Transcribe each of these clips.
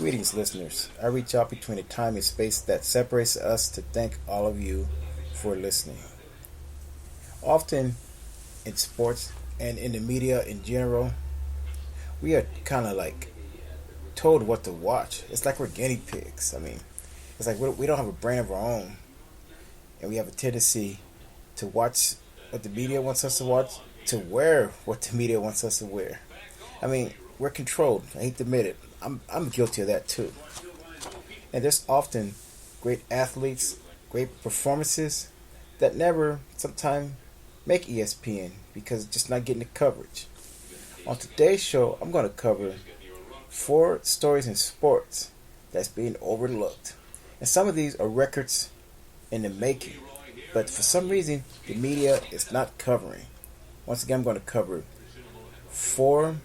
Greetings, listeners. I reach out between the time and space that separates us to thank all of you for listening. Often in sports and in the media in general, we are kind of like told what to watch. It's like we're guinea pigs. It's like we don't have a brain of our own, and we have a tendency to watch what the media wants us to watch, to wear what the media wants us to wear. We're controlled. I hate to admit it. I'm guilty of that too. And there's often great athletes, great performances that never sometimes make ESPN because it's just not getting the coverage. On today's show, I'm going to cover 4 stories in sports that's being overlooked. And some of these are records in the making, but for some reason, the media is not covering. Once again, I'm going to cover 4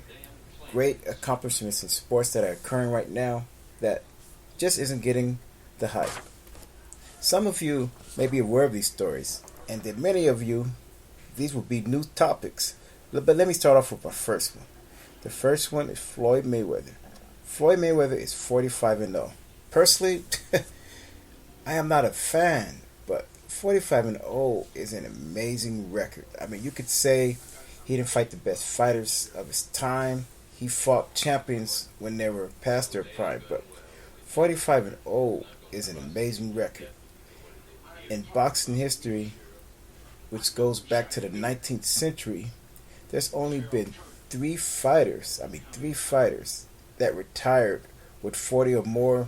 great accomplishments in sports that are occurring right now that just isn't getting the hype. Some of you may be aware of these stories, and then many of you, these will be new topics. But let me start off with my first one. The first one is Floyd Mayweather. Floyd Mayweather is 45-0. Personally, I am not a fan, but 45-0 is an amazing record. You could say he didn't fight the best fighters of his time. He fought champions when they were past their prime, but 45-0 is an amazing record. In boxing history, which goes back to the 19th century, there's only been 3 fighters that retired with 40 or more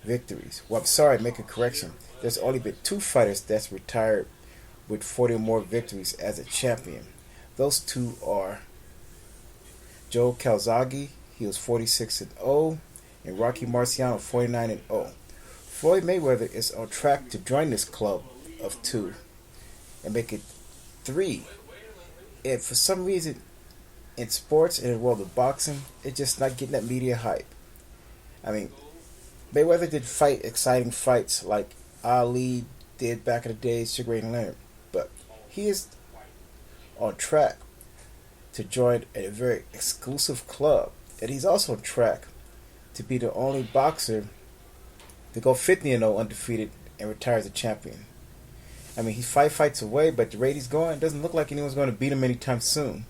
victories. Well, I'm sorry, make a correction. There's only been 2 fighters that's retired with 40 or more victories as a champion. Those 2 are Joe Calzaghe, he was 46-0, and Rocky Marciano, 49-0. Floyd Mayweather is on track to join this club of 2 and make it 3. And for some reason, in sports and in the world of boxing, it's just not getting that media hype. Mayweather did fight exciting fights like Ali did back in the days, Sugar Ray Leonard, but he is on track to join a very exclusive club, and he's also on track to be the only boxer to go 50-0 undefeated and retire as a champion. He's 5 fights away, but the rate he's going, it doesn't look like anyone's going to beat him anytime soon.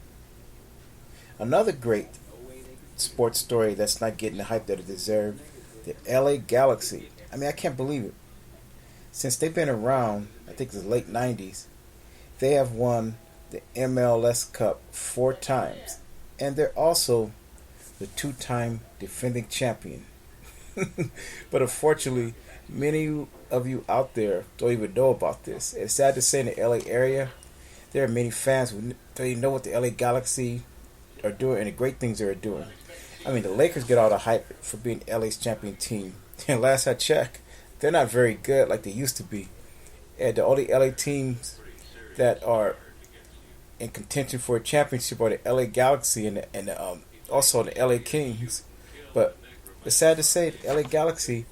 Another great sports story that's not getting the hype that it deserves, the LA Galaxy. I can't believe it. Since they've been around, I think the late 90s, they have won the MLS Cup 4 times. And they're also the 2-time defending champion. But unfortunately, many of you out there don't even know about this. It's sad to say in the LA area, there are many fans who don't even know what the LA Galaxy are doing and the great things they're doing. The Lakers get all the hype for being LA's champion team. And last I checked, they're not very good like they used to be. And the only LA teams that are in contention for a championship are the LA Galaxy and also the LA Kings. But it's sad to say, the LA Galaxy,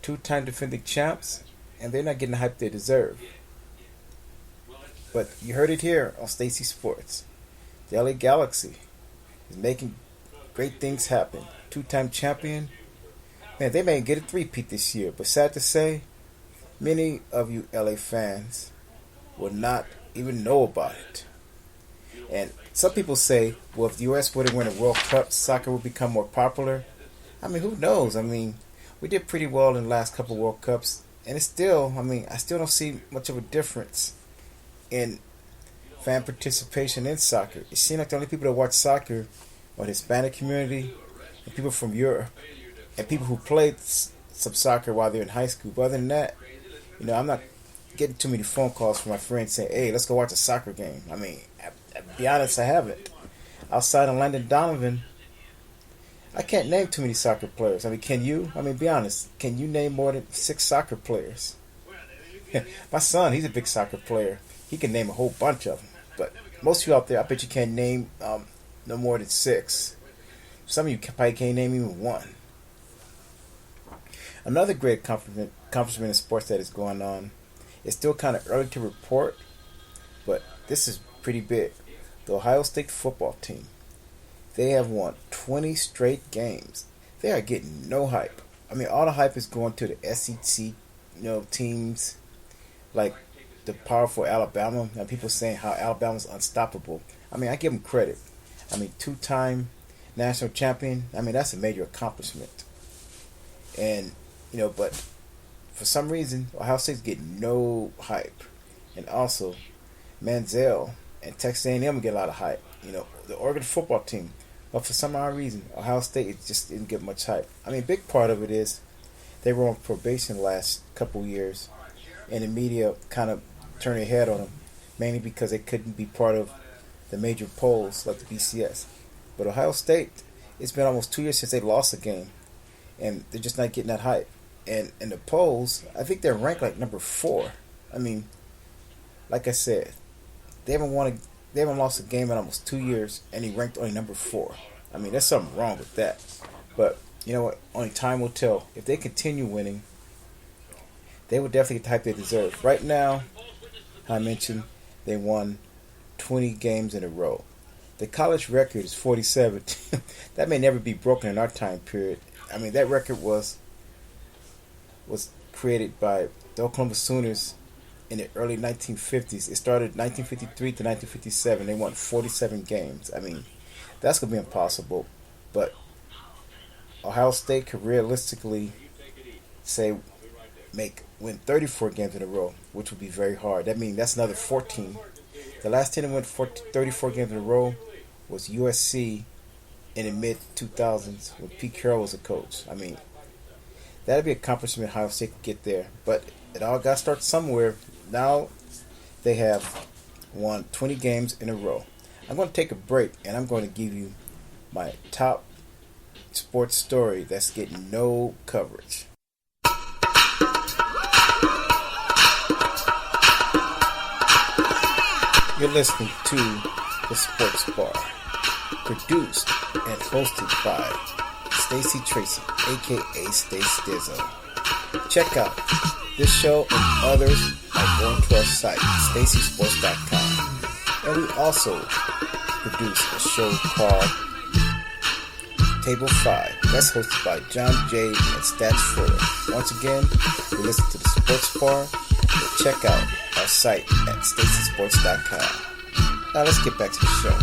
2-time defending champs, and they're not getting the hype they deserve. But you heard it here on Stacy Sports. The LA Galaxy is making great things happen. 2-time champion. Man, they may get a 3-peat this year, but sad to say, many of you LA fans will not even know about it. And some people say, well, if the U.S. were to win a World Cup, soccer would become more popular. Who knows? We did pretty well in the last couple of World Cups, and it's still, I still don't see much of a difference in fan participation in soccer. It seems like the only people that watch soccer are the Hispanic community and people from Europe and people who played some soccer while they're in high school. But other than that, I'm not getting too many phone calls from my friends saying, hey, let's go watch a soccer game. I'll be honest, I haven't. Outside of Landon Donovan, I can't name too many soccer players. Can you? Be honest. Can you name more than 6 soccer players? My son, he's a big soccer player. He can name a whole bunch of them. But most of you out there, I bet you can't name no more than 6. Some of you probably can't name even 1. Another great accomplishment in sports that is going on. It's still kind of early to report, but this is pretty big. The Ohio State football team. They have won 20 straight games. They are getting no hype. I mean, all the hype is going to the SEC, teams like the powerful Alabama. And people saying how Alabama's unstoppable. I mean, I give them credit. I mean, two-time national champion. I mean, that's a major accomplishment. And but for some reason, Ohio State's getting no hype. And also, Manziel and Texas A&M get a lot of hype. The Oregon football team. But for some odd reason, Ohio State just didn't get much hype. I mean, a big part of it is they were on probation the last couple years, and the media kind of turned their head on them, mainly because they couldn't be part of the major polls like the BCS. But Ohio State, it's been almost 2 years since they lost a game, and they're just not getting that hype. And in the polls, I think they're ranked like number 4. I mean, like I said, they haven't lost a game in almost 2 years, and he ranked only number 4. I mean, there's something wrong with that. But you know what? Only time will tell. If they continue winning, they will definitely get the hype they deserve. Right now, I mentioned they won 20 games in a row. The college record is 47. That may never be broken in our time period. I mean, that record was created by the Oklahoma Sooners in the early 1950s. It started 1953 to 1957. They won 47 games. I mean, that's going to be impossible. But Ohio State could realistically say win 34 games in a row, which would be very hard. That means that's another 14. The last team that went 34 games in a row was USC in the mid-2000s when Pete Carroll was a coach. I mean, that'd be an accomplishment Ohio State could get there. But it all got to start somewhere. Now they have won 20 games in a row. I'm going to take a break, and I'm going to give you my top sports story that's getting no coverage. You're listening to The Sports Bar, produced and hosted by Stacy Tracy, aka Stace Dizzo. Check out this show and others by going to our site, stacysports.com. And we also produce a show called Table 5. That's hosted by John J. and Stats Fuller. Once again, you listen to The Sports Bar. Check out our site at stacysports.com. Now let's get back to the show.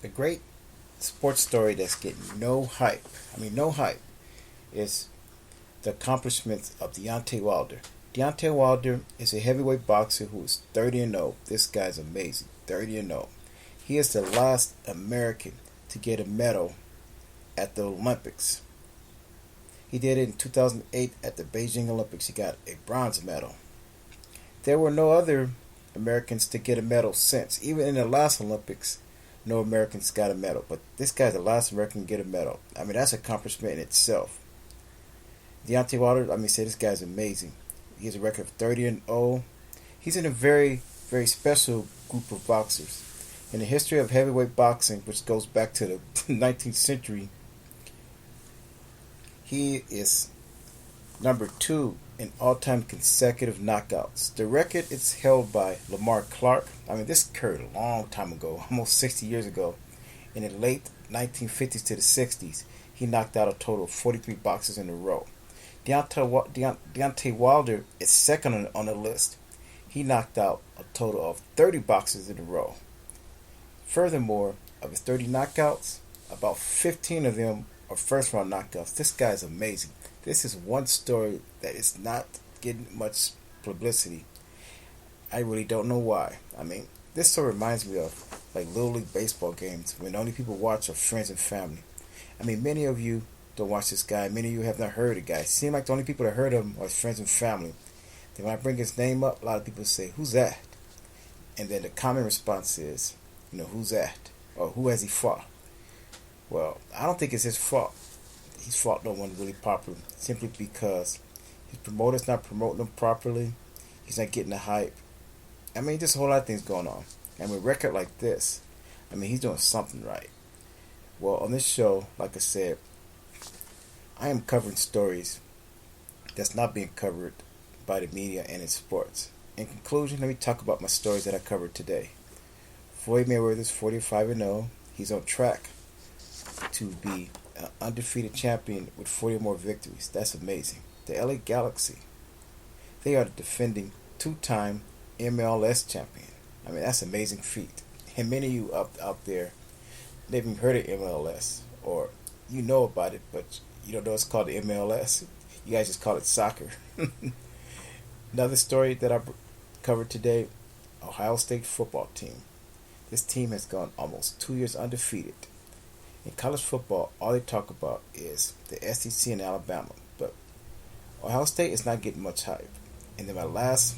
The great sports story that's getting no hype, is the accomplishments of Deontay Wilder. Deontay Wilder is a heavyweight boxer who is 30-0. This guy's amazing, 30-0. He is the last American to get a medal at the Olympics. He did it in 2008 at the Beijing Olympics. He got a bronze medal. There were no other Americans to get a medal since. Even in the last Olympics, no Americans got a medal. But this guy's the last American to get a medal. I mean, that's an accomplishment in itself. Deontay Wilder, this guy's amazing. He has a record of 30-0. He's in a very, very special group of boxers. In the history of heavyweight boxing, which goes back to the 19th century, he is number 2 in all-time consecutive knockouts. The record is held by Lamar Clark. This occurred a long time ago, almost 60 years ago. In the late 1950s to the 60s, he knocked out a total of 43 boxers in a row. Deontay Wilder is second on the list. He knocked out a total of 30 boxers in a row. Furthermore, of his 30 knockouts, about 15 of them are first-round knockouts. This guy is amazing. This is one story that is not getting much publicity. I really don't know why. This story reminds me of like Little League baseball games when the only people watch are friends and family. Many of you don't watch this guy. Many of you have not heard of the guy. It seems like the only people that heard of him are his friends and family. Then when I bring his name up, a lot of people say, "Who's that?" And then the common response is, "Who's that?" Or "Who has he fought?" Well, I don't think it's his fault. He's fought no one really popular simply because his promoter's not promoting him properly. He's not getting the hype. I mean, just a whole lot of things going on. And with a record like this, I mean, he's doing something right. Well, on this show, like I said, I am covering stories that's not being covered by the media and in sports. In conclusion, let me talk about my stories that I covered today. Floyd Mayweather's 45-0. He's on track to be an undefeated champion with 40 more victories. That's amazing. The LA Galaxy, they are the defending two-time MLS champion. I mean, that's an amazing feat. And many of you out there, never even heard of MLS, or you know about it, but you don't know it's called the MLS. You guys just call it soccer. Another story that I covered today, Ohio State football team. This team has gone almost 2 years undefeated. In college football, all they talk about is the SEC and Alabama, but Ohio State is not getting much hype. And then my last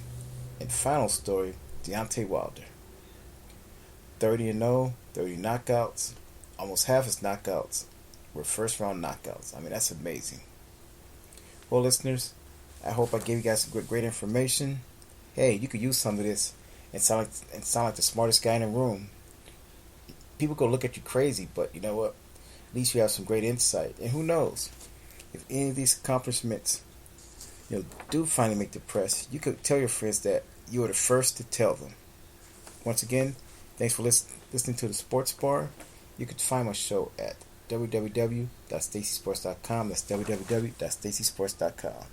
and final story, Deontay Wilder. 30-0, 30 knockouts. Almost half his knockouts were first round knockouts. I mean, that's amazing. Well, listeners, I hope I gave you guys some great information. Hey, you could use some of this and sound like the smartest guy in the room. People go look at you crazy, but you know what? At least you have some great insight. And who knows? If any of these accomplishments, do finally make the press, you could tell your friends that you were the first to tell them. Once again, thanks for listening to the Sports Bar. You could find my show at www.stacysports.com. That's www.stacysports.com.